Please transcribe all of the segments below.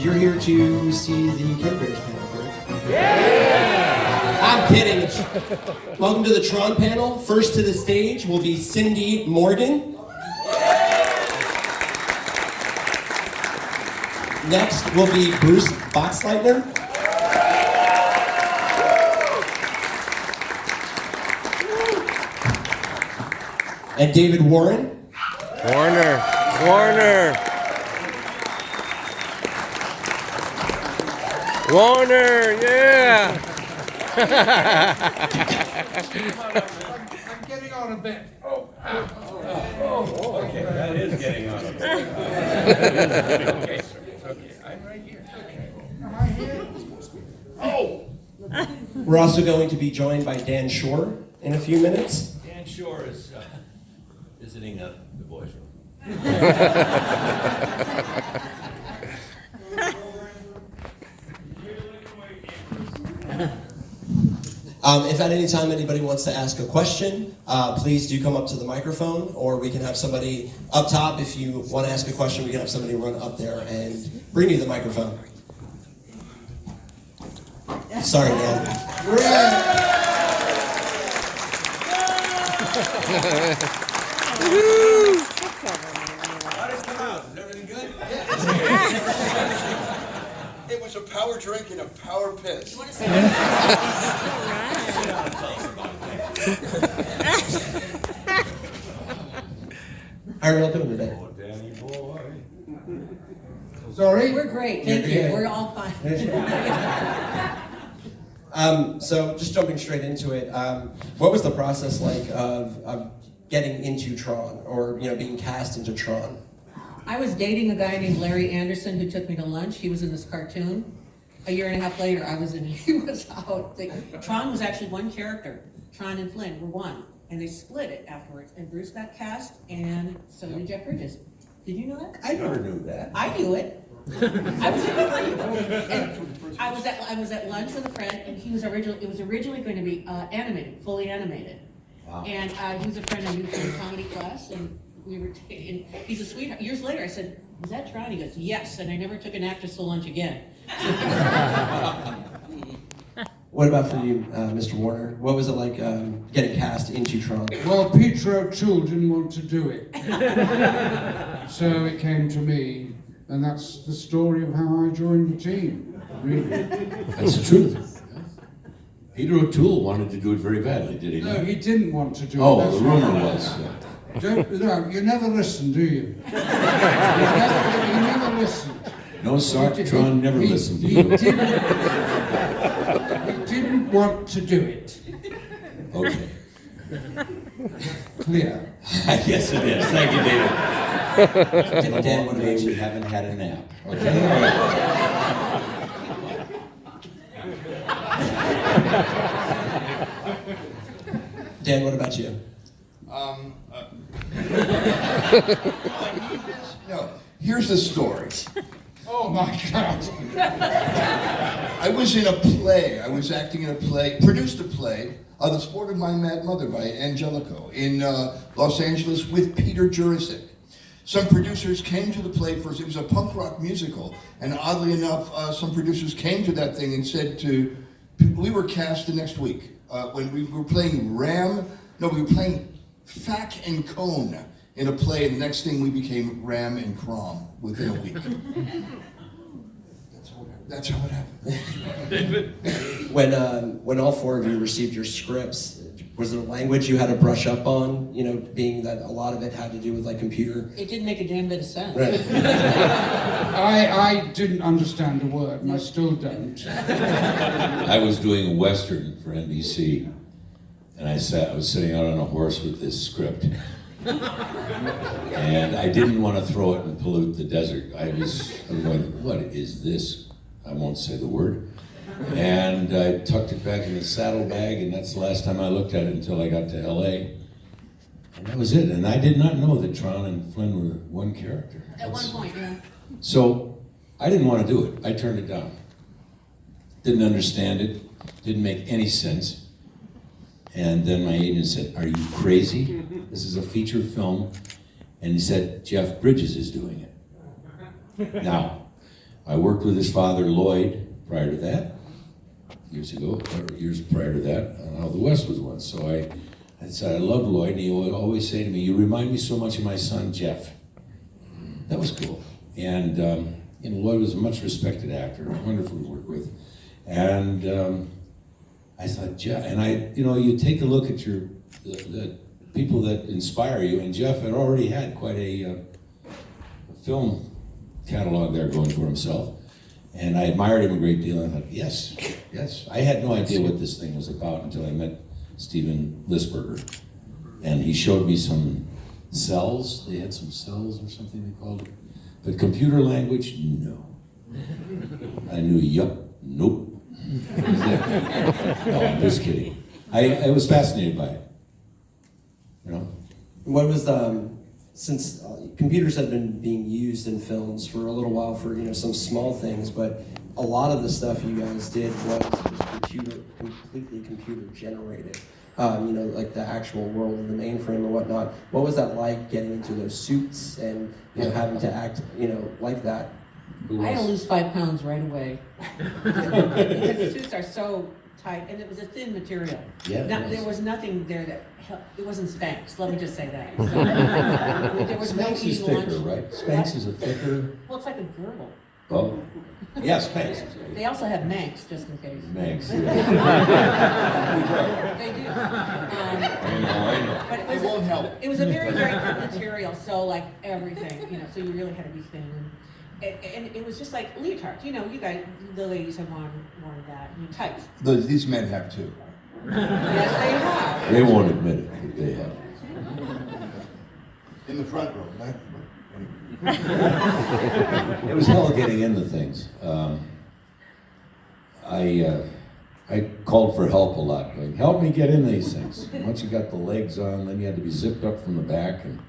you're here to see the Care Bears panel, correct? Yeah! I'm kidding. Welcome to the TRON panel. First to the stage will be Cindy Morgan. Next will be Bruce Boxleitner. And David Warren. Warner, yeah! I'm getting on a bit. Okay, that is getting on a bit. Okay, sir, it's okay. I'm right here. Okay. Am I here? Oh! We're also going to be joined by Dan Shore in a few minutes. Dan Shore is visiting the boys' room. If at any time anybody wants to ask a question, please do come up to the microphone, or we can have somebody up top. If you want to ask a question, we can have somebody run up there and bring you the microphone. Sorry, Dan. How did it come out? Is everything good? It was a power drink and a power piss. How are you all doing today? Oh, Danny boy. Sorry? We're great, thank you. We're all fine. So just jumping straight into it, what was the process like of getting into TRON, or being cast into TRON? I was dating a guy named Larry Anderson who took me to lunch. He was in this cartoon. A year and a half later, he was out. Tron was actually one character. Tron and Flynn were one, and they split it afterwards. And Bruce got cast, and so did Jeff Bridges. Did you know that? I never knew that. I knew it. I was in the and I was at lunch with a friend, and it was originally going to be animated, fully animated. Wow. And he was a friend I knew from comedy class, and we were. And he's a sweetheart. Years later, I said, "Was that Tron?" He goes, "Yes." And I never took an actress to lunch again. What about for you, Mr. Warner? What was it like getting cast into TRON? Well, Peter O'Toole didn't want to do it. So it came to me, and that's the story of how I joined the team, really. That's the truth. Peter O'Toole wanted to do it very badly, did he No, not? he didn't want to do it. Oh, That's the right. rumor was. No, you never listen, do you? You never listen. No, sir, Tron never listened to He you. didn't want to do it. Okay. Clear. Yes, it is. Thank you, David. Dan, what about We you? haven't had a nap. Dan, what about you? No, here's the story. Oh my God. I was in a play. I was acting in a play, produced a play, The Sport of My Mad Mother by Angelico in Los Angeles with Peter Jurasik. Some producers came to the play first. It was a punk rock musical. And oddly enough, some producers came to that thing and said we were cast the next week. When we were playing we were playing Fack and Cone in a play, and the next thing we became Ram and Crom within a week. That's how it happened. When all four of you received your scripts, was there a language you had to brush up on? Being that a lot of it had to do with computer. It didn't make a damn bit of sense. Right. I didn't understand a word, and I still don't. I was doing a Western for NBC, and I was sitting out on a horse with this script. And I didn't want to throw it and pollute the desert. I'm going, what is this? I won't say the word. And I tucked it back in the saddlebag, and that's the last time I looked at it until I got to LA. And that was it. And I did not know that Tron and Flynn were one character. At one point, yeah. So I didn't want to do it. I turned it down. Didn't understand it. Didn't make any sense. And then my agent said, "Are you crazy? This is a feature film." And he said, "Jeff Bridges is doing it." Now, I worked with his father, Lloyd, prior to that, years ago, or years prior to that, on How the West Was Once. So I said, I love Lloyd, and he would always say to me, you remind me so much of my son, Jeff. That was cool. And Lloyd was a much respected actor, wonderful to work with. And I thought, Jeff, and you take a look at the people that inspire you, and Jeff had already had quite a film catalog there going for himself. And I admired him a great deal, and I thought, yes. I had no idea what this thing was about until I met Steven Lisberger. And he showed me some cells. They had some cells or something they called it. But computer language, no. I knew, nope. No, I'm just kidding. I was fascinated by it. What was since computers have been being used in films for a little while for some small things, but a lot of the stuff you guys did was completely computer generated. Like the actual world of the mainframe and whatnot. What was that like, getting into those suits and having to act like that? I had to lose 5 pounds right away. Because the suits are so tight, and it was a thin material. Yeah, There was nothing there that helped. It wasn't Spanx, let me just say that. So, there was no Spanx is eating thicker, lunch. right? Spanx is a thicker. Well, it's like a girdle. Oh, yeah, Spanx. They also have Manx, just in case. Manx. They do. I know. But It won't help. it was a very, very thin material, so like everything, so you really had to be thin. And it was just like leotards, you guys, the ladies have worn that, tights. These men have too. Yes, they have. They won't admit it, but they have. In the front row, right? It was hell getting into things. I called for help a lot. Like, help me get in these things. Once you got the legs on, then you had to be zipped up from the back. And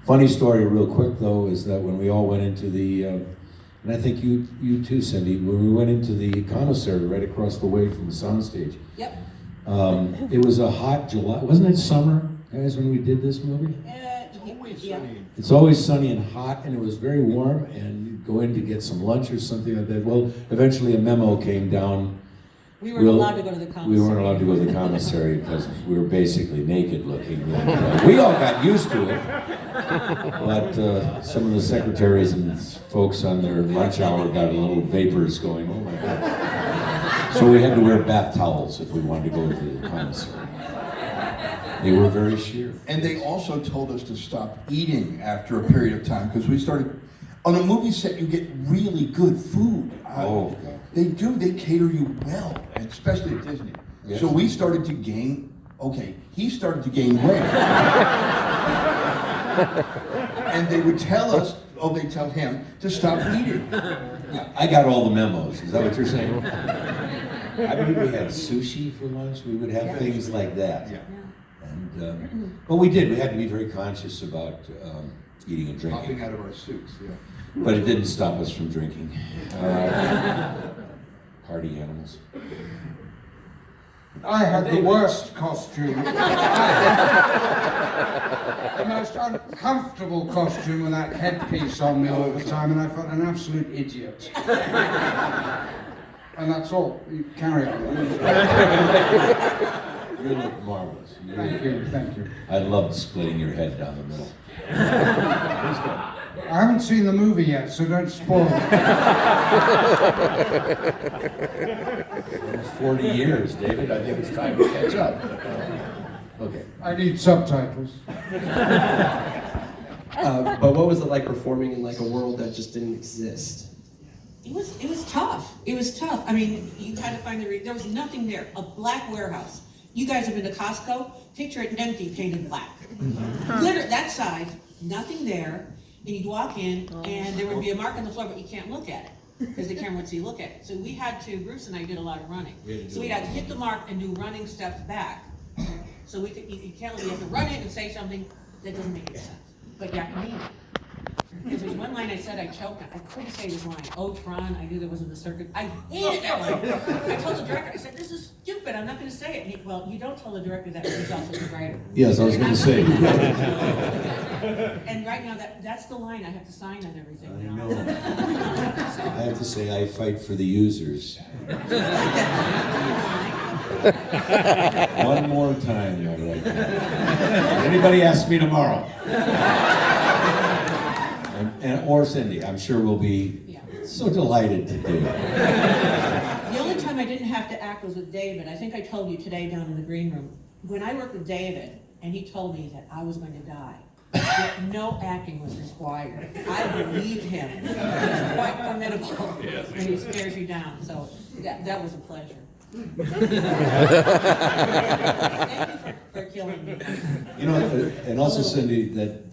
funny story, real quick though, is that when we all went into the, and I think you too, Cindy, when we went into the commissary right across the way from the soundstage. Yep. It was a hot July. Wasn't it summer, guys, when we did this movie? Yeah. It's always sunny and hot, and it was very warm, and you'd go in to get some lunch or something like that. Well, eventually a memo came down. We weren't allowed to go to the commissary. We weren't allowed to go to the commissary because we were basically naked looking. And, we all got used to it, but some of the secretaries and folks on their lunch hour got a little vapors going. Oh my God. So we had to wear bath towels if we wanted to go to the commissary. They were very sheer. And they also told us to stop eating after a period of time because we started. On a movie set, you get really good food. Oh, God. They do. They cater you well, especially at Disney. Yes. So we started to gain. Okay, he started to gain weight, and they would tell us. Oh, they tell him to stop eating. I got all the memos. Is that what you're saying? I believe we had sushi for lunch. We would have things like that. Yeah. And but we did. We had to be very conscious about eating and Popping drinking. out of our suits. Yeah. But it didn't stop us from drinking. Party animals. I had the worst costume. The most uncomfortable costume with that headpiece on me all the time, and I felt an absolute idiot. And that's all. You carry on. You look marvelous. Thank you. I loved splitting your head down the middle. I haven't seen the movie yet, so don't spoil it. Almost 40 years, David. I think it's time to catch up. Okay. I need subtitles. But what was it like performing in like a world that just didn't exist? It was tough. It was tough. I mean, you had to find there was nothing there. A black warehouse. You guys have been to Costco? Picture it empty, painted black. Literally, that size, nothing there. And you'd walk in, and there would be a mark on the floor, but you can't look at it because the camera would see you look at it. So we had to. Bruce and I did a lot of running. So we'd have to hit the mark and do running steps back. So we could. You can't. You have to run in and say something that doesn't make any sense, but you have to mean it. Because there's one line I said I choked on. I couldn't say this line. Oh, TRON, I knew there wasn't a circuit. I hated that line. I told the director, I said, this is stupid. I'm not going to say it. And he, well, you don't tell the director that because he's also the writer. Yes, I was going to say. And right now, that's the line, I have to sign on everything I now. know. I have to say, I fight for the users. One more time, I like that. Anybody ask me tomorrow? Or Cindy, I'm sure we'll be Yeah. so delighted to do it. The only time I didn't have to act was with David. I think I told you today down in the green room. When I worked with David, and he told me that I was going to die, that no acting was required. I believed him. He's quite formidable, and he scares you down. So that was a pleasure. Thank you for killing me. You know, and also Cindy, that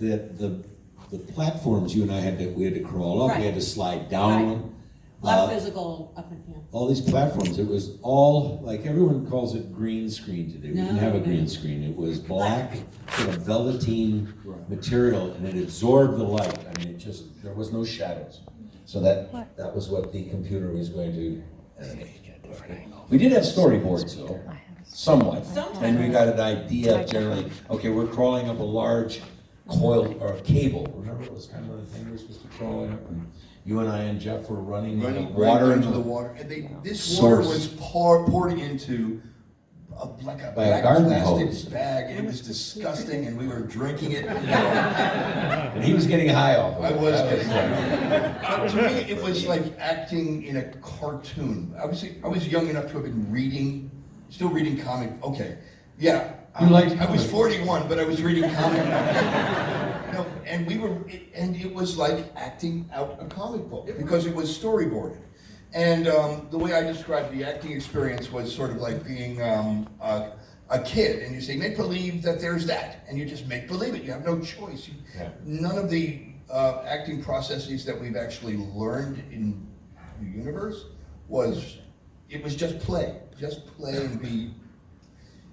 the platforms you and I we had to crawl up, we had to slide down Right. one. A lot of physical up and down. All these platforms, it was all, like everyone calls it green screen today. We didn't have a green screen. It was black, sort of velveteen material, and it absorbed the light. I mean, there was no shadows. So that was what the computer was going to animate. We did have storyboards though, somewhat. And we got an idea of generally, okay, we're crawling up a large coil or a cable. Remember, it was kind of the thing we were supposed to crawl up, and you and I and Jeff were running Running water right into into the water. And this water was poured into like a By a black garden plastic hose. bag. It was disgusting, and we were drinking it. And he was getting high off of it. I was That getting to me, it was like acting in a cartoon. I was young enough to have been still reading comic. Okay, yeah. You liked I was comic. 41, but I was reading comic books. No, and it was like acting out a comic book because it was storyboarded. And the way I described the acting experience was sort of like being a kid, and you say, make believe that there's that, and you just make believe it. You have no choice. None of the acting processes that we've actually learned in the universe was just play and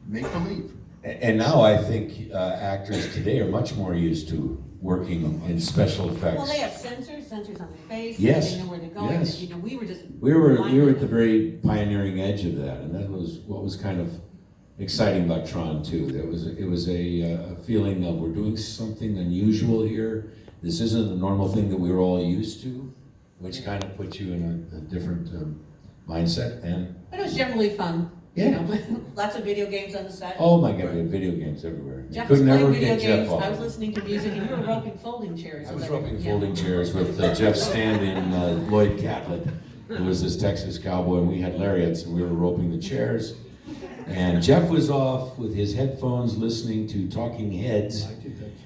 make believe. And now I think actors today are much more used to working in special effects. Well, they have sensors on their face. Yes, They know where they're going. yes. You know, we were just. We were at the very pioneering edge of that, and that was what was kind of exciting about TRON too. It was a feeling of we're doing something unusual here. This isn't the normal thing that we were all used to, which kind of puts you in a different mindset. And But it was generally fun. Yeah. You know, lots of video games on the set. oh my God, we had video games everywhere. You Jeff was could never playing video get Jeff games. off. I was listening to music, and you were roping folding chairs. I was Like, roping yeah. folding chairs with Jeff Stand and Lloyd Catlett, who was this Texas cowboy, and we had lariats, and we were roping the chairs. And Jeff was off with his headphones listening to Talking Heads.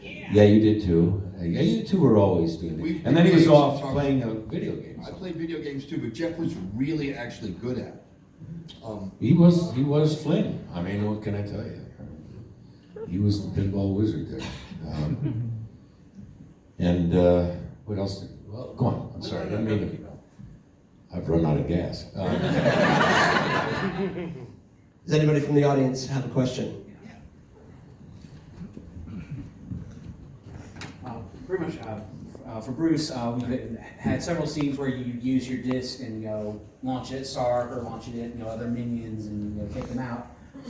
Yeah, you did too. Yeah, you two were always doing it. And then he was off playing video games. I played video games too, but Jeff was really actually good at it. He was Flynn. I mean, what can I tell you? He was the pinball wizard there. And what else? Well, go on. I'm sorry. I didn't mean to. I've run out of gas. Does anybody from the audience have a question? Pretty much for Bruce, we've had several scenes where you use your disc and launch it at Sark or launch it at other minions and take them out.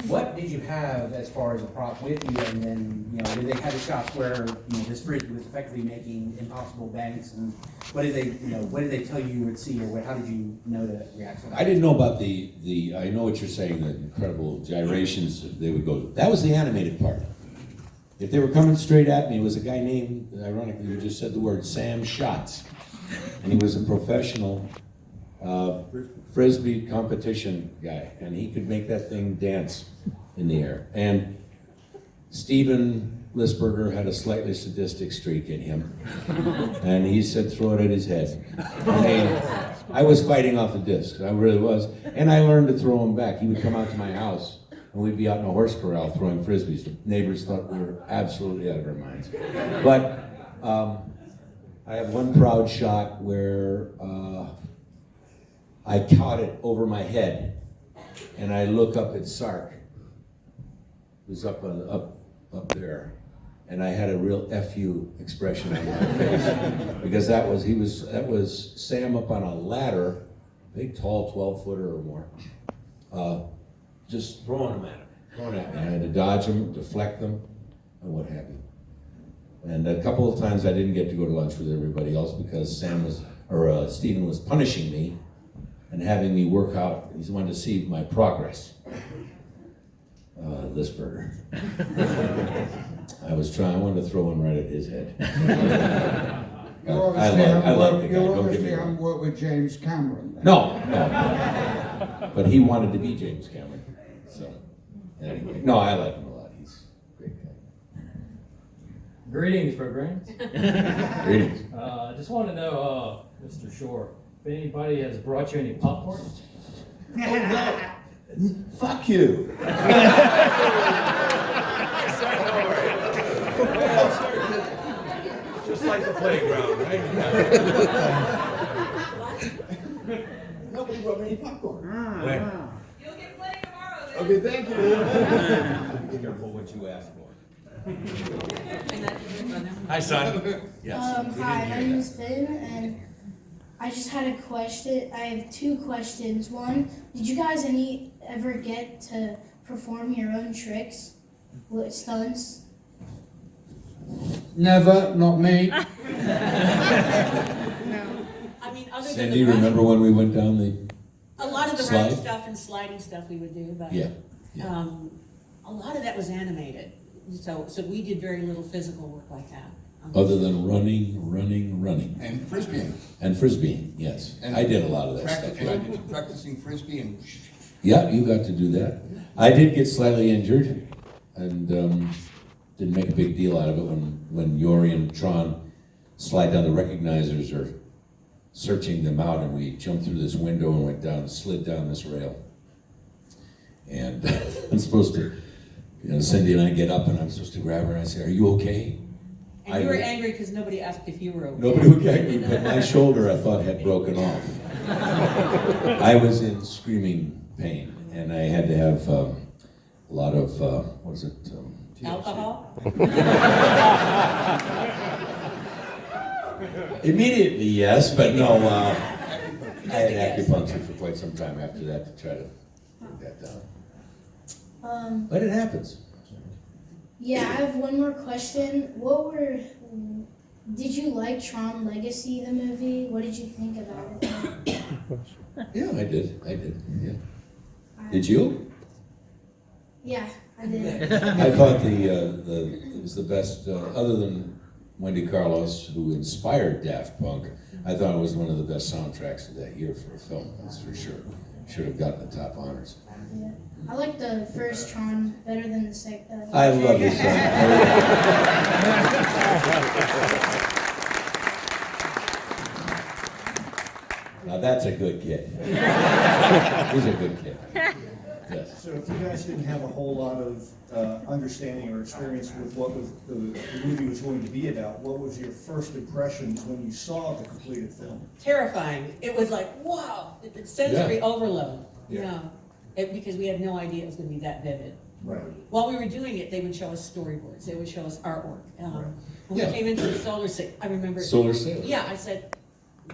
What did you have as far as a prop with you, and then did they have the shots where this frisbee was effectively making impossible banks, and what did they tell you would see, or how did you know to react to that? I didn't know about the I know what you're saying, the incredible gyrations they would go. That was the animated part. If they were coming straight at me, it was a guy named, ironically, you just said the word, Sam Schatz. And he was a professional frisbee competition guy, and he could make that thing dance in the air. And Steven Lisberger had a slightly sadistic streak in him, and he said throw it at his head. I mean, I was fighting off the discs, I really was, and I learned to throw them back. He would come out to my house, and we'd be out in a horse corral throwing frisbees. The neighbors thought we were absolutely out of our minds. But I have one proud shot where I caught it over my head, and I look up at Sark, who's up there, and I had a real "F-U" expression on my face because that was Sam up on a ladder, big, tall, 12-footer or more, just throwing at me. And I had to dodge them, deflect them, and what have you. And a couple of times I didn't get to go to lunch with everybody else because Stephen was punishing me and having me work out. He wanted to see my progress. This burger. I wanted to throw one right at his head. You I like the guy, don't get me wrong. haven't worked with James Cameron. Then. No. But he wanted to be James Cameron. So, anyway. No, I like him a lot. He's a great guy. Greetings, programs. Greetings. I just want to know, Mr. Shore, if anybody has brought you any popcorn? Fuck you. Just like the playground, right? Nobody brought me any popcorn. Where? You'll get plenty tomorrow. Okay, thank you. Be careful what you ask for. And that's your brother. Hi, son. Yes. Hi, my name is Finn, and I just had a question. I have two questions. One, did you guys ever get to perform your own tricks with stunts? Never, not me. I mean, other than Sandy, the running, remember when we went down the a lot of the slide? running stuff and sliding stuff we would do, but Yeah. a lot of that was animated. So we did very little physical work like that. Other than running. And frisbeeing. And frisbeeing, yes. And I did a lot of that stuff. And I did some practicing frisbee and. Yeah, you got to do that. I did get slightly injured and didn't make a big deal out of it when Yori and Tron slide down the recognizers or searching them out, and we jumped through this window and slid down this rail. And I'm supposed to, Cindy and I get up and I'm supposed to grab her and I say, "Are you okay?" And you were angry because nobody asked if you were okay. Nobody would get me, but my shoulder I thought had broken off. I was in screaming pain, and I had to have a lot of, what is it? Alcohol? Immediately, yes, but no, I had acupuncture for quite some time after that to try to get that down. But it happens. Yeah, I have one more question. Did you like Tron Legacy, the movie? What did you think about it? Yeah, I did, yeah. Did you? Yeah, I did. I thought it was the best, other than Wendy Carlos, who inspired Daft Punk, I thought it was one of the best soundtracks of that year for a film, that's for sure. Should have gotten the top honors. Yeah. I like the first Tron better than the second. I love this song. Now that's a good kid. He's a good kid. Yes. So if you guys didn't have a whole lot of understanding or experience with what the movie was going to be about, what was your first impressions when you saw the completed film? Terrifying. It was like, wow, it's sensory overload. Yeah. Because we had no idea it was going to be that vivid. Right. While we were doing it, they would show us storyboards. They would show us artwork. When Yeah. we came into the solar sail, I remember. Solar sail. Yeah, I said,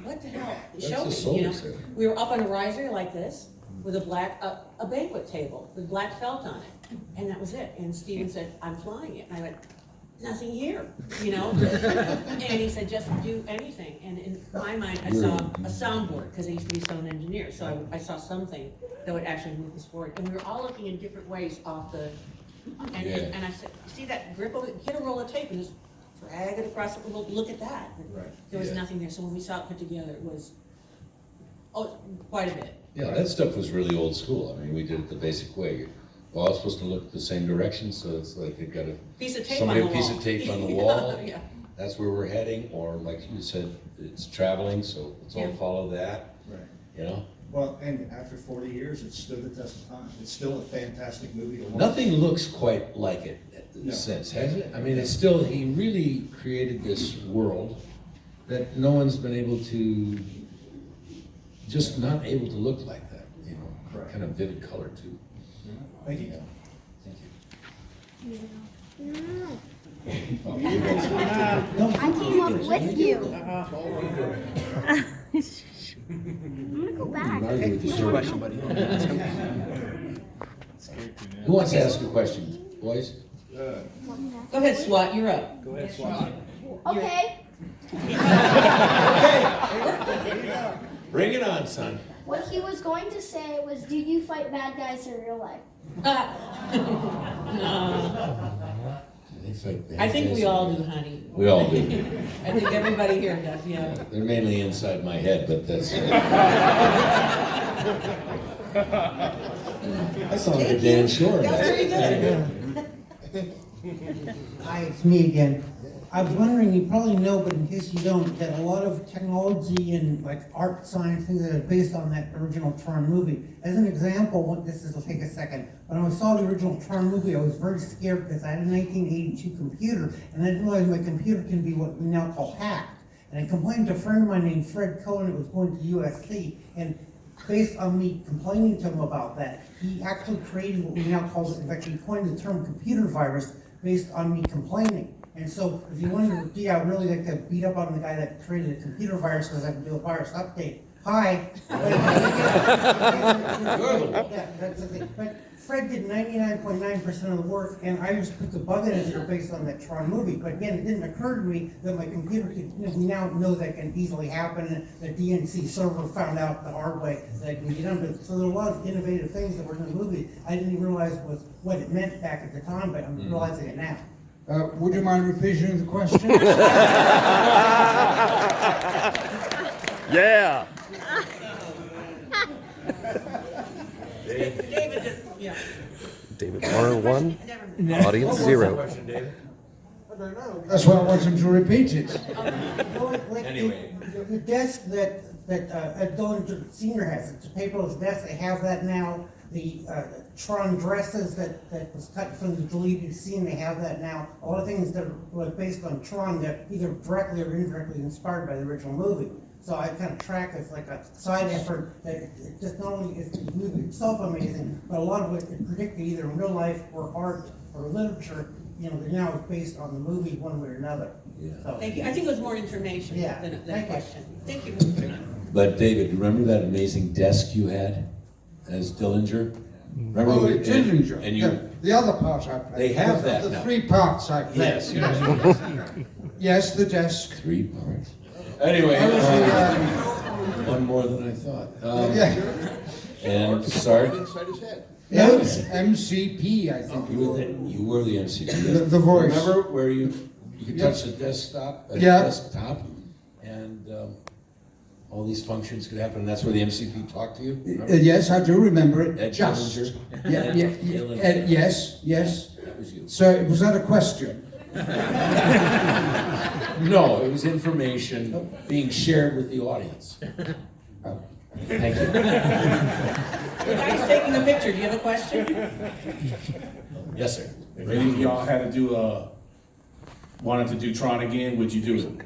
"What the hell?" That's Show a me. solar sail. We were up on a riser like this with a banquet table with black felt on it, and that was it. And Steven said, "I'm flying it." And I went, "Nothing here," and he said, "Just do anything." And in my mind, I saw a soundboard because I used to be sound engineer, so I saw something that would actually move this forward. And we were all looking in different ways off the. And I said, "See that grip over it? Get a roll of tape and just drag it across it. Look at that." Right. There was Yeah. nothing there. So when we saw it put together, it was quite a bit. Yeah, that stuff was really old school. I mean, we did it the basic way. We're all supposed to look the same direction, so it's like you've got a Piece of tape somebody on a the piece wall. of tape on the wall. Yeah. That's where we're heading, or like you said, it's traveling, so let's all Yeah. follow that. Right. You know, Well, and after 40 years, it stood the test of time. It's still a fantastic movie to watch. nothing looks quite like it No. since, has it? I mean, it's still, he really created this world that no one's been able to, just not able to look like that, you know, Correct. kind of vivid color too. Thank you. Yeah. Thank you. I came up with you. I'm gonna go back. Argue with the question, Who wants to ask a question, boys? Good. Go ahead, SWAT, you're up. Go ahead, Swat. Okay, Bring it on, son. what he was going to say was, do you fight bad guys in real life? They fight bad I think guys. we all do, honey. We all do. I think everybody here does, yeah. They're mainly inside my head, but that's. I sound like a Dan Shore. That's very good. Hi, it's me again. I was wondering, you probably know, but in case you don't, that a lot of technology and like art, science, things that are based on that original TRON movie. As an example, will take a second. When I saw the original TRON movie, I was very scared because I had a 1982 computer, and I didn't realize my computer can be what we now call hacked. And I complained to a friend of mine named Fred Cohen who was going to USC, and based on me complaining to him about that, he actually created what we now call, in fact, he coined the term computer virus based on me complaining. And so, if you wanted to, yeah, really like to beat up on the guy that created a computer virus because I can do a virus update. Hi. Yeah, that's the thing. But Fred did 99.9% of the work, and I just put the bug editor based on that TRON movie. But again, it didn't occur to me that my computer could, we now know that can easily happen, and the DNC server found out the hard way that it can be done. But so there are a lot of innovative things that were in the movie I didn't even realize was what it meant back at the time, but I'm realizing it now. Would you mind repeating the question? Yeah. David just, yeah. David Warner 1, Never. audience 0. Question, David? That's why I want him to repeat it. Anyway. The desk that Ed Dillinger Senior has, it's a paperless desk, they have that now. The TRON dresses that was cut from the deleted scene, they have that now. A lot of things that were based on TRON that either directly or indirectly inspired by the original movie. So I kind of track it as like a side effort that it just not only is the movie itself amazing, but a lot of it is predicted either in real life or art or literature, you know, that now is based on the movie one way or another. Yeah. So, Thank you. I think it was more information Yeah. than a Thank you. question. Thank you. But David, remember that amazing desk you had as Dillinger? Remember? Oh, we- Dillinger. And you, The other part I played. They have that The now. 3 parts I played. yes, yes. Yes, the desk. 3 parts. Anyway, I was one more than I thought. yeah. And Sarge, Inside his head. MCP, I think. you were the MC. The voice. Remember where you could touch the desktop, Yeah. desktop, and all these functions could happen. And that's where the MCP talked to you. Remember? Yes, I do remember it. Ed Just. Dillinger? Yeah, Ed yeah, Dillinger. yes, yes. That was you. So was that a question? No, it was information being shared with the audience. Oh, thank you. The guy's taking the picture. Do you have a question? Yes, sir. If any of y'all had to do wanted to do TRON again, would you do it?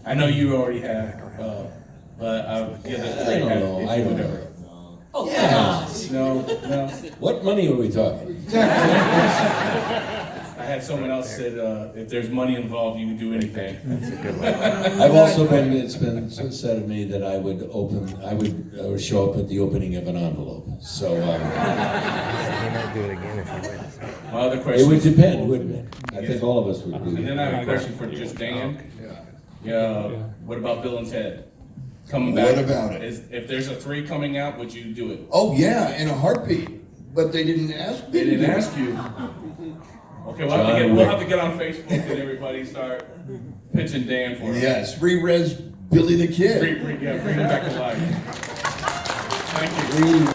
I know you already have, but I don't know. I don't know. Oh, Yeah. come on. No. What money are we talking? I had someone else said if there's money involved, you can do anything. I've also been, it's been said of me that I would show up at the opening of an envelope. So, My other it question. would depend, wouldn't it? I think all of us would And do. then I have a question for just Dan. Yeah. What about Bill and Ted? Coming back. What about it? If there's a 3 coming out, would you do it? Oh, yeah, in a heartbeat. But they didn't ask me. They to didn't do it. ask you. Okay, John we'll have to get on Facebook and everybody start pitching Dan for it. Yes, re-res Billy the Kid. Bring him back to life. Thank you.